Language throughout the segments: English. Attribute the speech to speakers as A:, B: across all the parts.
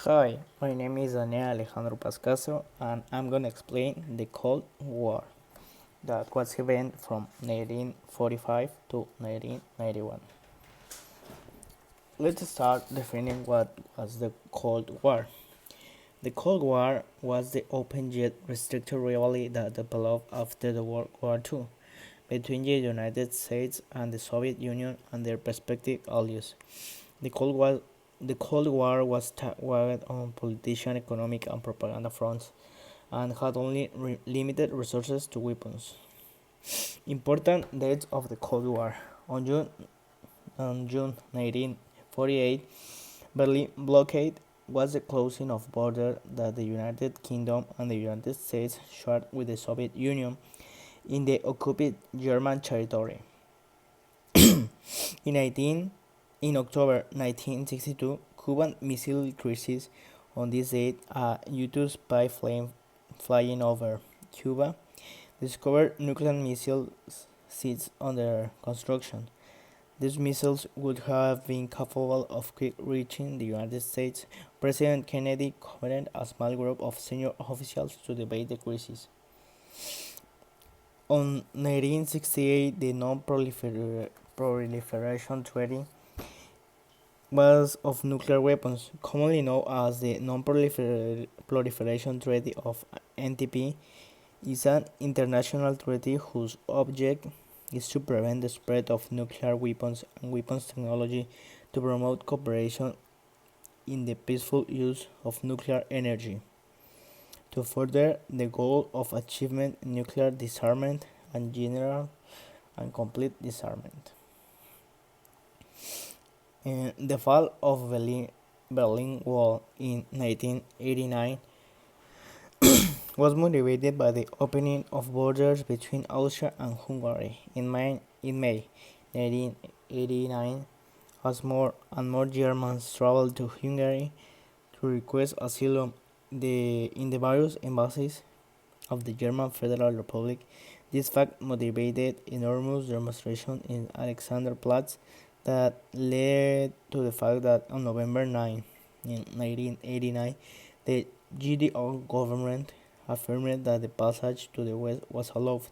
A: Hi, my name is Daniel Alejandro Pascastro, and I'm gonna explain the Cold War that was event from 1945 to 1991. Let's start defining what was the Cold War. The Cold War was the open yet restricted rivalry that developed after the World War II between the United States and the Soviet Union and their respective allies. The Cold War the Cold War was waged on political, economic, and propaganda fronts, and had only limited resources to weapons. Important dates of the Cold War. On June 1948, Berlin blockade was the closing of border that the United Kingdom and the United States shared with the Soviet Union in the occupied German territory. In 19 In October 1962, Cuban Missile Crisis. On this date, a U-2 spy plane flying over Cuba discovered nuclear missile seats under construction. These missiles would have been capable of quick reaching the United States. President Kennedy convened a small group of senior officials to debate the crisis. On 1968, the Non-Proliferation Treaty was of nuclear weapons, commonly known as the Non-Proliferation Treaty of NTP, is an international treaty whose object is to prevent the spread of nuclear weapons and weapons technology, to promote cooperation in the peaceful use of nuclear energy, to further the goal of achievement nuclear disarmament and general and complete disarmament. The fall of Berlin Wall in 1989 was motivated by the opening of borders between Austria and Hungary in May 1989, as more and more Germans traveled to Hungary to request asylum in the various embassies of the German Federal Republic. This fact motivated enormous demonstrations in Alexanderplatz that led to the fact that on November 9, 1989, the GDR government affirmed that the passage to the west was allowed.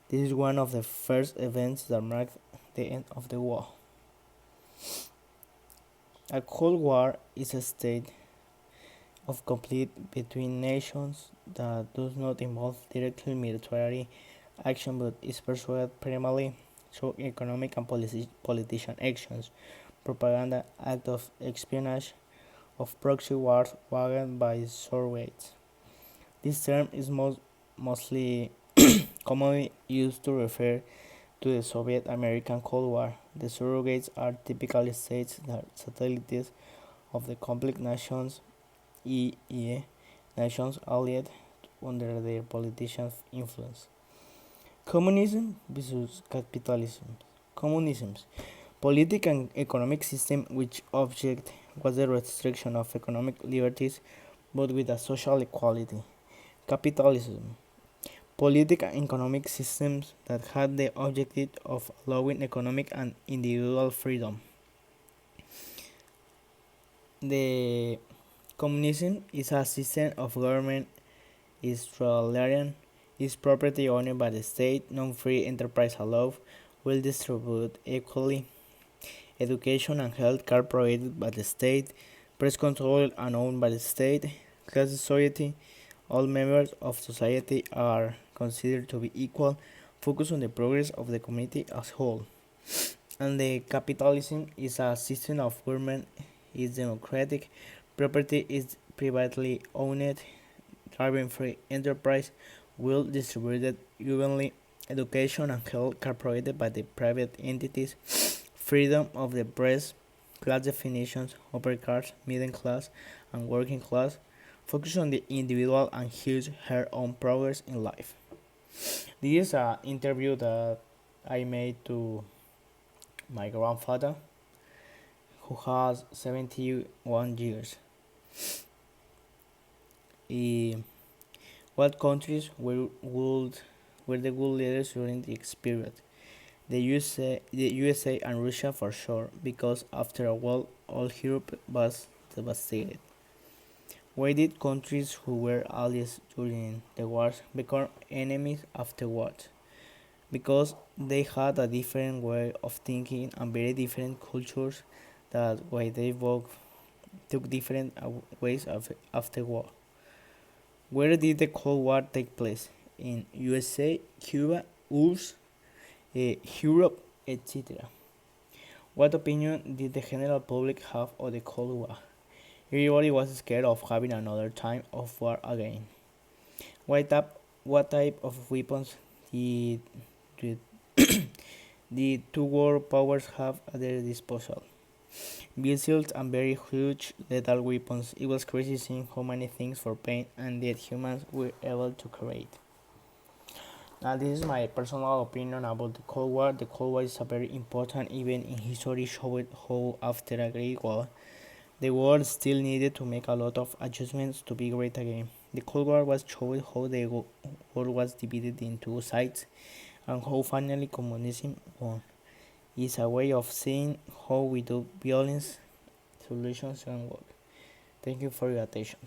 A: This is one of the first events that marked the end of the war. A Cold War is a state of conflict between nations that does not involve directly military action but is pursued primarily through economic and political actions, propaganda, acts of espionage, of proxy wars waged by surrogates. This term is mostly commonly used to refer to the Soviet American Cold War. The surrogates are typically states that satellites of the conflict nations, i.e., nations allied under their political influence. Communism versus capitalism. Communism's political and economic system which object was the restriction of economic liberties but with a social equality. Capitalism. Political and economic systems that had the objective of allowing economic and individual freedom. The communism is a system of government is totalitarian, is property owned by the state, non-free enterprise allowed, will distribute equally, education and health care provided by the state, press controlled and owned by the state, class society, all members of society are considered to be equal, focus on the progress of the community as a whole. And the capitalism is a system of government is democratic, property is privately owned, driving free enterprise, will distributed evenly, education and health care provided by the private entities, freedom of the press, class definitions, upper class, middle class, and working class, focus on the individual and his her own progress in life. This is an interview that I made to my grandfather, who has 71 years. What countries were the good leaders during this period? The USA and Russia for sure, because after a while all Europe was devastated. Why did countries who were allies during the wars become enemies afterwards? Because they had a different way of thinking and very different cultures. That why they both took different ways after war. Where did the Cold War take place? In USA, Cuba, URSS, Europe, etc. What opinion did the general public have of the Cold War? Everybody was scared of having another time of war again. What type of weapons did, did the two world powers have at their disposal? Missiles and very huge lethal weapons. It was crazy seeing how many things for pain and dead humans were able to create. Now, this is my personal opinion about the Cold War. The Cold War is a very important event in history, showing how after a Great War, the world still needed to make a lot of adjustments to be great again. The Cold War was showing how the world was divided into two sides and how finally communism won. It's a way of seeing how without violence solutions can work. Thank you for your attention.